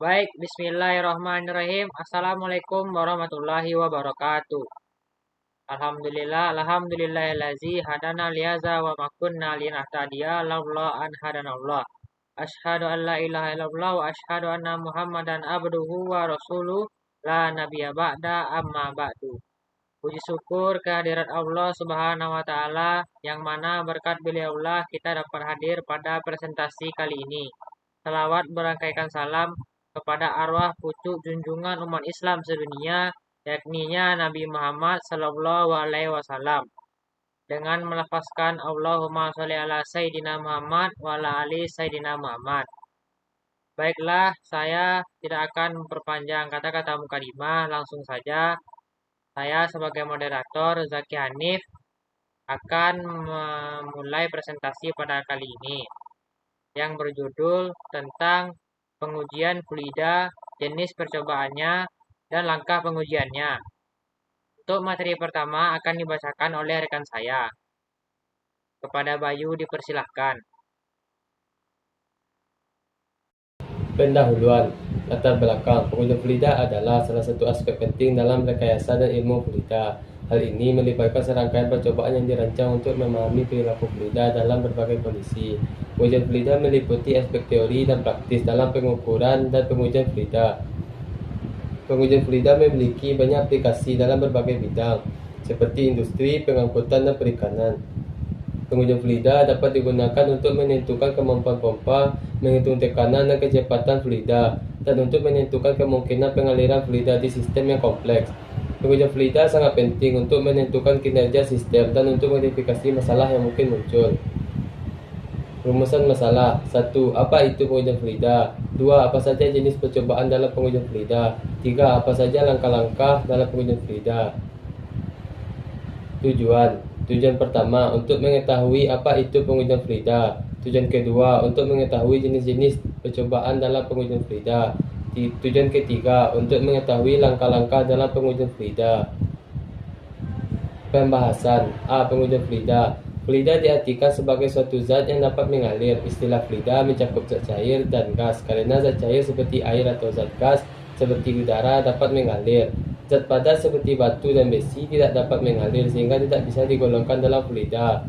Baik, bismillahirrahmanirrahim. Assalamualaikum warahmatullahi wabarakatuh. Alhamdulillahillazi hadana liyaza wa ma kunna linahtadiya laula an hadanallah. Asyhadu an la ilaha illallah wa asyhadu anna Muhammadan abduhu wa rasuluh la nabiyya ba'da amma ba'du. Puji syukur kehadirat Allah Subhanahu wa taala yang mana berkat beliaulah kita dapat hadir pada presentasi kali ini. Salawat berangkaikan salam kepada arwah pucuk junjungan umat Islam sedunia, yakninya Nabi Muhammad Sallallahu Alaihi Wasallam. Dengan melafazkan Allahumma sholli ala Sayyidina Muhammad wa ala ali Sayyidina Muhammad. Baiklah, saya tidak akan memperpanjang kata-kata mukadimah, langsung saja. Saya sebagai moderator Zaki Hanif akan memulai presentasi pada kali ini yang berjudul tentang pengujian fluida, jenis percobaannya, dan langkah pengujiannya. Untuk materi pertama akan dibacakan oleh rekan saya. Kepada Bayu dipersilahkan. Pendahuluan. Latar belakang. Pengujian fluida adalah salah satu aspek penting dalam rekayasa dan ilmu fluida. Hal ini melibatkan serangkaian percobaan yang dirancang untuk memahami perilaku fluida dalam berbagai kondisi. Pengujian fluida meliputi aspek teori dan praktis dalam pengukuran dan pengujian fluida. Pengujian fluida memiliki banyak aplikasi dalam berbagai bidang, seperti industri, pengangkutan, dan perikanan. Pengujian fluida dapat digunakan untuk menentukan kemampuan pompa, menghitung tekanan dan kecepatan fluida, dan untuk menentukan kemungkinan pengaliran fluida di sistem yang kompleks. Pengujian fluida sangat penting untuk menentukan kinerja sistem dan untuk mengidentifikasi masalah yang mungkin muncul. Rumusan masalah. 1. Apa itu pengujian fluida? 2. Apa saja jenis percobaan dalam pengujian fluida? 3. Apa saja langkah-langkah dalam pengujian fluida? Tujuan pertama, untuk mengetahui apa itu pengujian fluida. Tujuan kedua, untuk mengetahui jenis-jenis percobaan dalam pengujian fluida. Tujuan ketiga, untuk mengetahui langkah-langkah dalam pengujian fluida. Pembahasan. A. Pengujian fluida. Fluida diartikan sebagai suatu zat yang dapat mengalir. Istilah fluida mencakup zat cair dan gas, karena zat cair seperti air atau zat gas seperti udara dapat mengalir. Zat padat seperti batu dan besi tidak dapat mengalir sehingga tidak bisa digolongkan dalam fluida.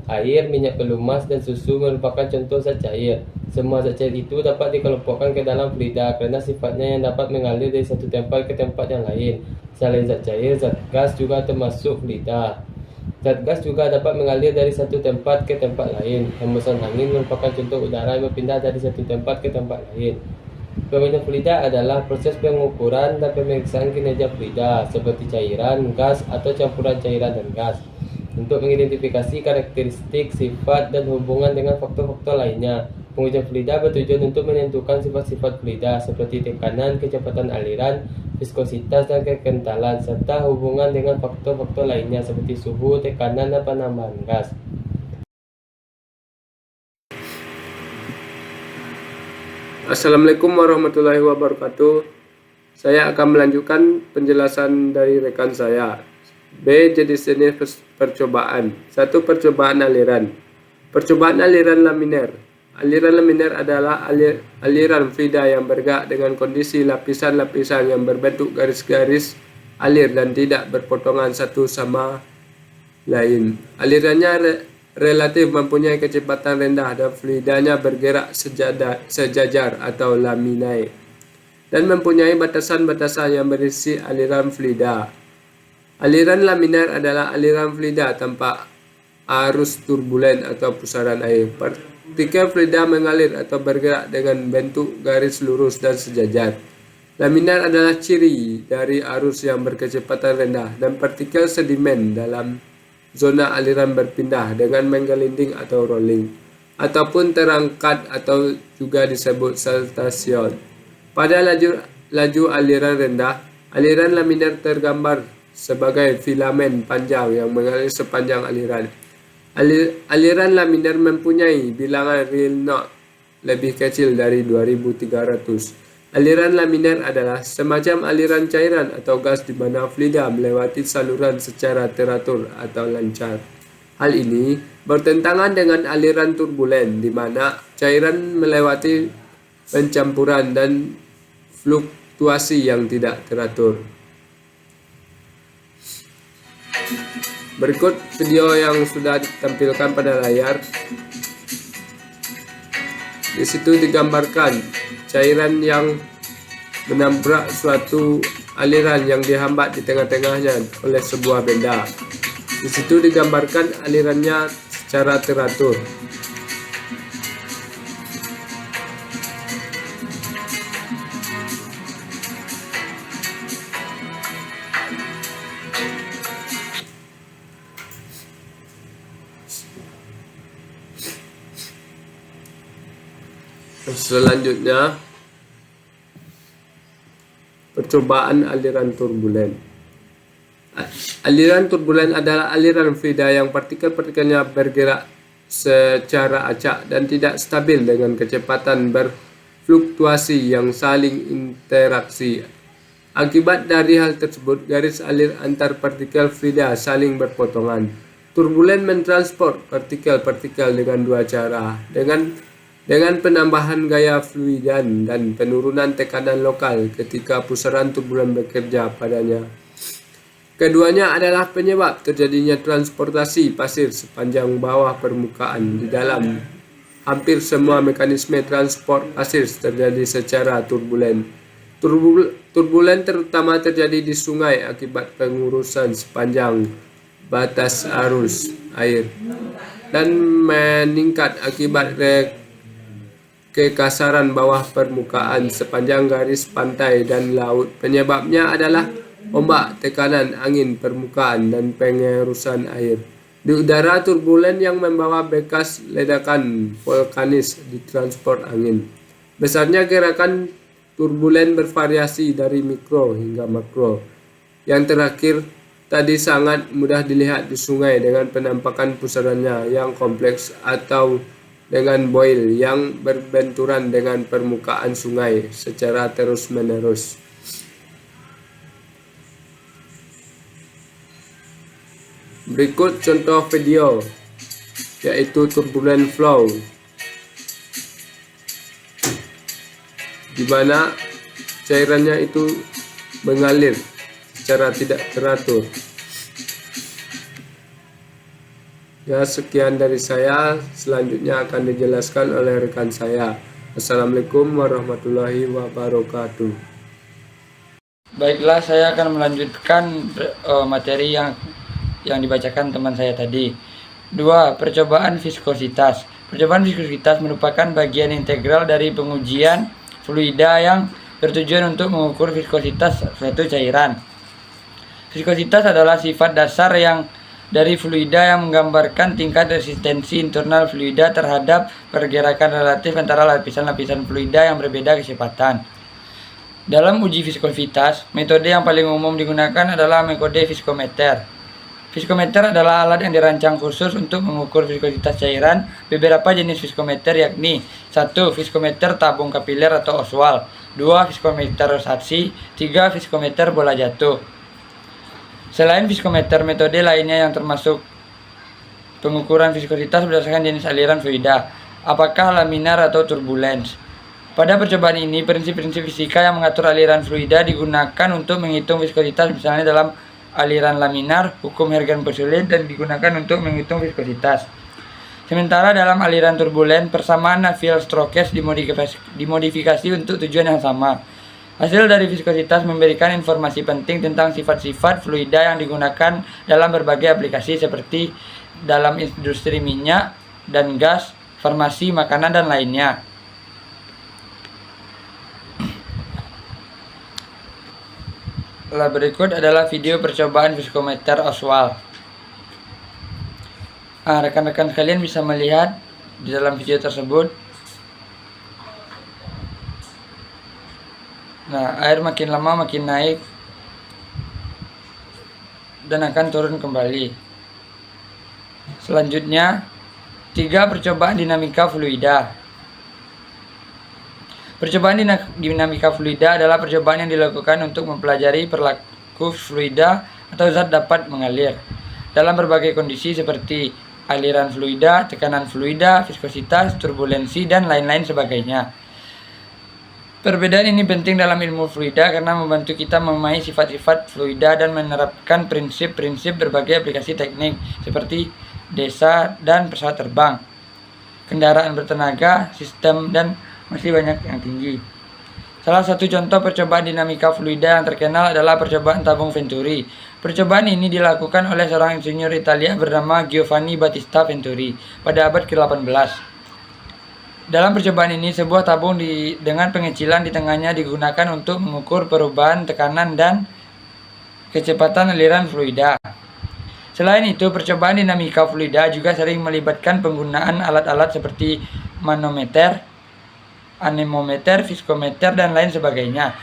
Air, minyak pelumas, dan susu merupakan contoh zat cair. Semua zat cair itu dapat dikelompokkan ke dalam fluida karena sifatnya yang dapat mengalir dari satu tempat ke tempat yang lain. Selain zat cair, zat gas juga termasuk fluida. Zat gas juga dapat mengalir dari satu tempat ke tempat lain. Hembusan angin merupakan contoh udara yang berpindah dari satu tempat ke tempat lain. Pengujian fluida adalah proses pengukuran dan pemeriksaan kinerja fluida seperti cairan, gas, atau campuran cairan dan gas untuk mengidentifikasi karakteristik, sifat, dan hubungan dengan faktor-faktor lainnya. Pengujian fluida bertujuan untuk menentukan sifat-sifat fluida seperti tekanan, kecepatan aliran, viskositas, dan kekentalan, serta hubungan dengan faktor-faktor lainnya seperti suhu, tekanan, dan penambahan gas. Assalamualaikum warahmatullahi wabarakatuh. Saya akan melanjutkan penjelasan dari rekan saya. B. Jenis-jenis percobaan. 1. Percobaan aliran. Percobaan aliran laminer. Aliran laminer adalah aliran fluida yang bergerak dengan kondisi lapisan-lapisan yang berbentuk garis-garis alir dan tidak berpotongan satu sama lain. Alirannya relatif mempunyai kecepatan rendah dan fluidanya bergerak sejajar atau laminae, dan mempunyai batasan-batasan yang berisi aliran fluida. Aliran laminar adalah aliran fluida tanpa arus turbulen atau pusaran air. Partikel fluida mengalir atau bergerak dengan bentuk garis lurus dan sejajar. Laminar adalah ciri dari arus yang berkecepatan rendah dan partikel sedimen dalam zona aliran berpindah dengan menggelinding atau rolling, ataupun terangkat atau juga disebut saltation. Pada laju aliran rendah, aliran laminar tergambar sebagai filamen panjang yang mengalir sepanjang aliran. Aliran laminar mempunyai bilangan real knot lebih kecil dari 2300. Aliran laminar adalah semacam aliran cairan atau gas di mana fluida melewati saluran secara teratur atau lancar. Hal ini bertentangan dengan aliran turbulen di mana cairan melewati pencampuran dan fluktuasi yang tidak teratur. Berikut video yang sudah ditampilkan pada layar. Di situ digambarkan cairan yang menabrak suatu aliran yang dihambat di tengah-tengahnya oleh sebuah benda. Di situ digambarkan alirannya secara teratur. Selanjutnya, percobaan aliran turbulen. Aliran turbulen adalah aliran fluida yang partikel-partikelnya bergerak secara acak dan tidak stabil dengan kecepatan berfluktuasi yang saling interaksi. Akibat dari hal tersebut, garis alir antar partikel fluida saling berpotongan. Turbulen mentransport partikel-partikel dengan dua cara, dengan penambahan gaya fluidan dan penurunan tekanan lokal ketika pusaran turbulen bekerja padanya. Keduanya adalah penyebab terjadinya transportasi pasir sepanjang bawah permukaan. Di dalam hampir semua mekanisme transport pasir terjadi secara turbulen. Turbulen terutama terjadi di sungai akibat pengurusan sepanjang batas arus air dan meningkat akibat kekasaran bawah permukaan sepanjang garis pantai dan laut. Penyebabnya adalah ombak, tekanan angin permukaan, dan pengerusan air. Di udara, turbulen yang membawa bekas ledakan vulkanis ditransport angin. Besarnya gerakan turbulen bervariasi dari mikro hingga makro. Yang terakhir tadi sangat mudah dilihat di sungai dengan penampakan pusarannya yang kompleks atau dengan boil yang berbenturan dengan permukaan sungai secara terus-menerus. Berikut contoh video, yaitu turbulent flow, di mana cairannya itu mengalir secara tidak teratur. Ya, sekian dari saya. Selanjutnya akan dijelaskan oleh rekan saya. Assalamualaikum warahmatullahi wabarakatuh. Baiklah, saya akan melanjutkan materi yang dibacakan teman saya tadi. 2. Percobaan viskositas. Percobaan viskositas merupakan bagian integral dari pengujian fluida yang bertujuan untuk mengukur viskositas suatu cairan. Viskositas adalah sifat dasar dari fluida yang menggambarkan tingkat resistensi internal fluida terhadap pergerakan relatif antara lapisan-lapisan fluida yang berbeda kecepatan. Dalam uji viskositas, metode yang paling umum digunakan adalah metode viskometer. Viskometer adalah alat yang dirancang khusus untuk mengukur viskositas cairan. Beberapa jenis viskometer yakni 1. Viskometer tabung kapiler atau Oswald, 2. Viskometer rotasi, 3. Viskometer bola jatuh. Selain viskometer, metode lainnya yang termasuk pengukuran viskositas berdasarkan jenis aliran fluida, apakah laminar atau turbulens. Pada percobaan ini, prinsip-prinsip fisika yang mengatur aliran fluida digunakan untuk menghitung viskositas, misalnya dalam aliran laminar, hukum Hergen-Poiseuille, dan digunakan untuk menghitung viskositas. Sementara dalam aliran turbulen, persamaan Navier-Stokes dimodifikasi untuk tujuan yang sama. Hasil dari viskositas memberikan informasi penting tentang sifat-sifat fluida yang digunakan dalam berbagai aplikasi seperti dalam industri minyak dan gas, farmasi, makanan, dan lainnya. Berikut adalah video percobaan viskometer Oswald. Rekan-rekan sekalian bisa melihat di dalam video tersebut. Air makin lama makin naik dan akan turun kembali. Selanjutnya, 3. Percobaan dinamika fluida. Percobaan dinamika fluida adalah percobaan yang dilakukan untuk mempelajari perilaku fluida atau zat dapat mengalir dalam berbagai kondisi seperti aliran fluida, tekanan fluida, viskositas, turbulensi, dan lain-lain sebagainya. Perbedaan ini penting dalam ilmu fluida karena membantu kita memahami sifat-sifat fluida dan menerapkan prinsip-prinsip berbagai aplikasi teknik seperti desa dan pesawat terbang, kendaraan bertenaga, sistem, dan masih banyak yang tinggi. Salah satu contoh percobaan dinamika fluida yang terkenal adalah percobaan tabung Venturi. Percobaan ini dilakukan oleh seorang insinyur Italia bernama Giovanni Battista Venturi pada abad ke-18. Dalam percobaan ini, sebuah tabung dengan pengecilan di tengahnya digunakan untuk mengukur perubahan tekanan dan kecepatan aliran fluida. Selain itu, percobaan dinamika fluida juga sering melibatkan penggunaan alat-alat seperti manometer, anemometer, viskometer, dan lain sebagainya.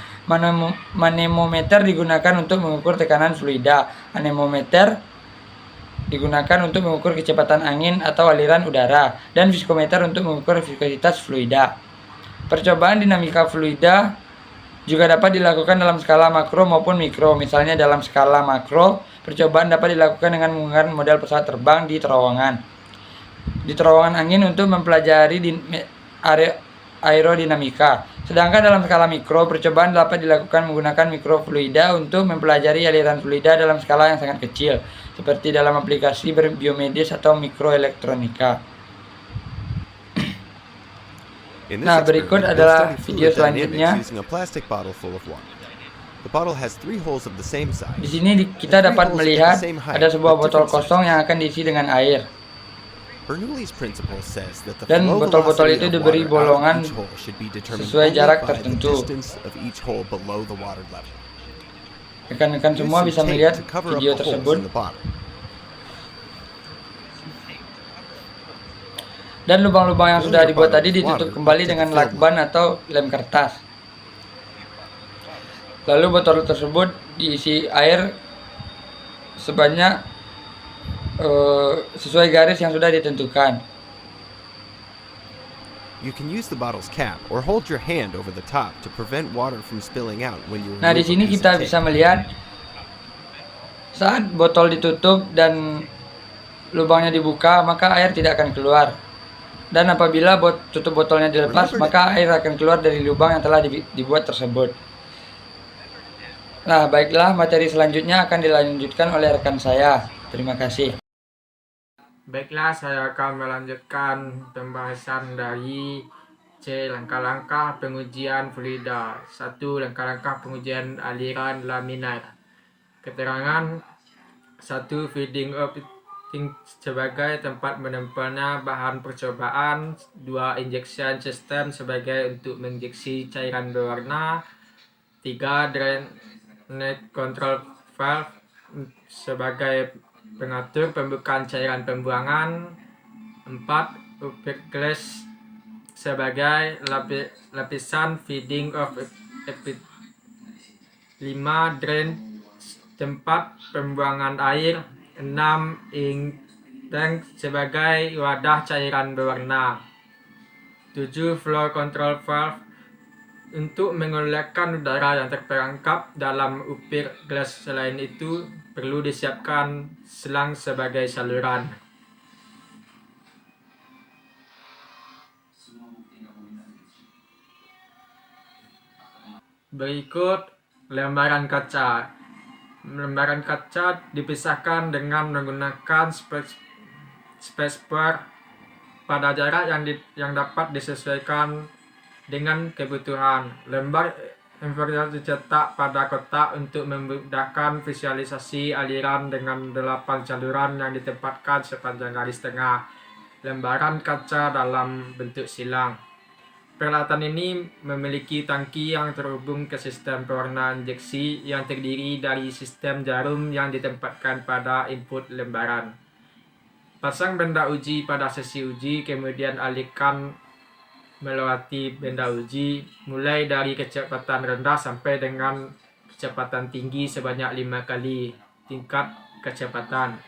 Manemometer digunakan untuk mengukur tekanan fluida, anemometer digunakan untuk mengukur kecepatan angin atau aliran udara, dan viskometer untuk mengukur viskositas fluida. Percobaan dinamika fluida juga dapat dilakukan dalam skala makro maupun mikro. Misalnya dalam skala makro, percobaan dapat dilakukan dengan menggunakan model pesawat terbang di terowongan angin untuk mempelajari aerodinamika. Sedangkan dalam skala mikro, percobaan dapat dilakukan menggunakan mikrofluida untuk mempelajari aliran fluida dalam skala yang sangat kecil, seperti dalam aplikasi biomedis atau mikroelektronika. Nah, berikut adalah video selanjutnya. Di sini kita dapat melihat ada sebuah botol kosong yang akan diisi dengan air. Dan botol-botol itu diberi bolongan sesuai jarak tertentu. Rekan-rekan semua bisa melihat video tersebut. Dan lubang-lubang yang sudah dibuat tadi ditutup kembali dengan lakban atau lem kertas. Lalu botol tersebut diisi air sebanyak sesuai garis yang sudah ditentukan. Nah, di sini kita bisa melihat saat botol ditutup dan lubangnya dibuka, maka air tidak akan keluar. Dan apabila tutup botolnya dilepas, maka air akan keluar dari lubang yang telah dibuat tersebut. Nah, baiklah, materi selanjutnya akan dilanjutkan oleh rekan saya. Terima kasih. Baiklah, saya akan melanjutkan pembahasan dari C. Langkah-langkah pengujian fluida. 1. Langkah-langkah pengujian aliran laminar. Keterangan 1. Feeding of sebagai tempat menempelnya bahan percobaan. 2. Injection system sebagai untuk menginjeksi cairan berwarna. 3. Drainage control valve sebagai pengatur pembukaan cairan pembuangan. 4. Upper glass sebagai lapisan feeding of 5. Drain tempat pembuangan air. 6. Ink tank sebagai wadah cairan berwarna. 7. Flow control valve untuk mengeluarkan udara yang terperangkap dalam upper glass. Selain itu, perlu disiapkan selang sebagai saluran. Berikut lembaran kaca. Lembaran kaca dipisahkan dengan menggunakan spacebar pada jarak yang dapat disesuaikan dengan kebutuhan. Lembar inferior dicetak pada kotak untuk memudahkan visualisasi aliran dengan 8 saluran yang ditempatkan sepanjang garis tengah lembaran kaca dalam bentuk silang. Peralatan ini memiliki tangki yang terhubung ke sistem pewarna injeksi yang terdiri dari sistem jarum yang ditempatkan pada input lembaran. Pasang benda uji pada sesi uji, kemudian alihkan melewati benda uji mulai dari kecepatan rendah sampai dengan kecepatan tinggi sebanyak 5 kali tingkat kecepatan.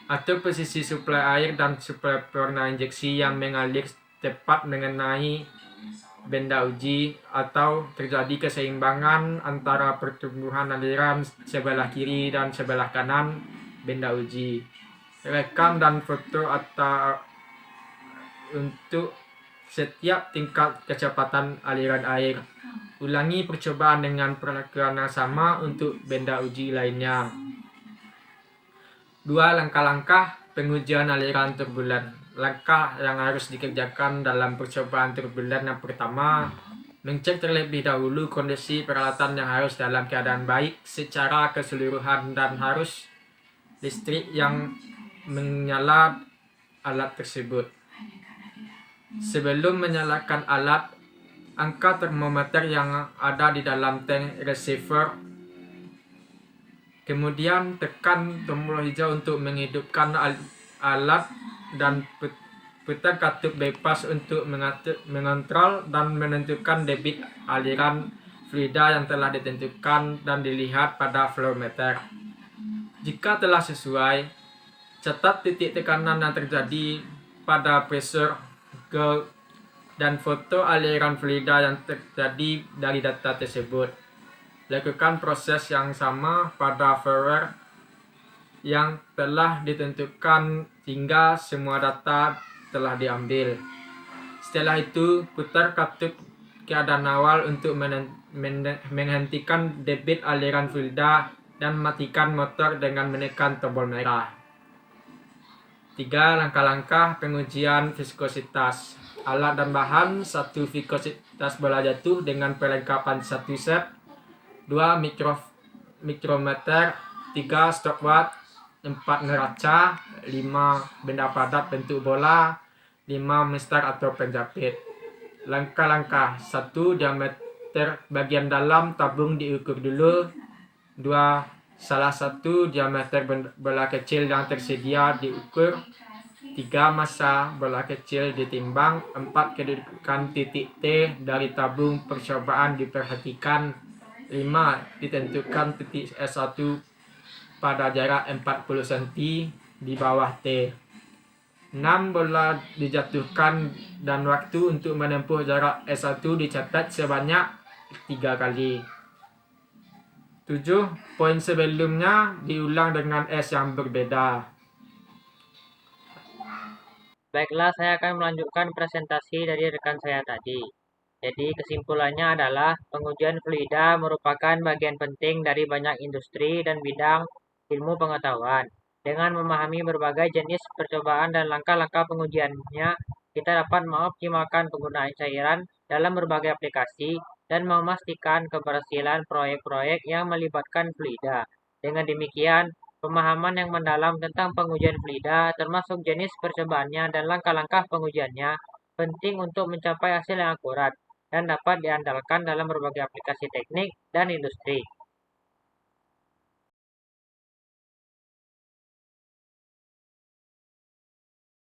Atur posisi suplai air dan suplai pewarna injeksi yang mengalir tepat mengenai benda uji atau terjadi keseimbangan antara pertumbuhan aliran sebelah kiri dan sebelah kanan benda uji. Rekam dan foto atau untuk setiap tingkat kecepatan aliran air. Ulangi percobaan dengan perlakuan yang sama untuk benda uji lainnya. 2. Langkah-langkah pengujian aliran turbulen. Langkah yang harus dikerjakan dalam percobaan turbulen yang pertama, mengecek terlebih dahulu kondisi peralatan yang harus dalam keadaan baik secara keseluruhan dan harus listrik yang menyala alat tersebut. Sebelum menyalakan alat, angka termometer yang ada di dalam tank receiver. Kemudian tekan tombol hijau untuk menghidupkan alat dan putar katup bypass untuk mengontrol dan menentukan debit aliran fluida yang telah ditentukan dan dilihat pada flow meter. Jika telah sesuai, catat titik tekanan yang terjadi pada pressure dan foto aliran fluida yang terjadi dari data tersebut. Lakukan proses yang sama pada firmware yang telah ditentukan hingga semua data telah diambil. Setelah itu, putar katup keadaan awal untuk menghentikan debit aliran fluida dan matikan motor dengan menekan tombol merah. 3. Langkah-langkah pengujian viskositas. Alat dan bahan: 1. Viskositas bola jatuh dengan perlengkapan 1 set. 2. Mikrometer. 3. Stopwatch. 4. Neraca. 5. Benda padat bentuk bola. 5. Mestar atau penjepit. Langkah-langkah: 1. Diameter bagian dalam tabung diukur dulu. 2. Salah satu diameter bola kecil yang tersedia diukur. 3. Massa bola kecil ditimbang. 4. Kedudukan titik T dari tabung percobaan diperhatikan. 5. Ditentukan titik S1 pada jarak 40 cm di bawah T. 6. Bola dijatuhkan dan waktu untuk menempuh jarak S1 dicatat sebanyak 3 kali. 7. Poin sebelumnya diulang dengan S yang berbeda. Baiklah, saya akan melanjutkan presentasi dari rekan saya tadi. Jadi kesimpulannya adalah pengujian fluida merupakan bagian penting dari banyak industri dan bidang ilmu pengetahuan. Dengan memahami berbagai jenis percobaan dan langkah-langkah pengujiannya, kita dapat mengoptimalkan penggunaan cairan dalam berbagai aplikasi dan memastikan keberhasilan proyek-proyek yang melibatkan fluida. Dengan demikian, pemahaman yang mendalam tentang pengujian fluida, termasuk jenis percobaannya dan langkah-langkah pengujiannya, penting untuk mencapai hasil yang akurat dan dapat diandalkan dalam berbagai aplikasi teknik dan industri.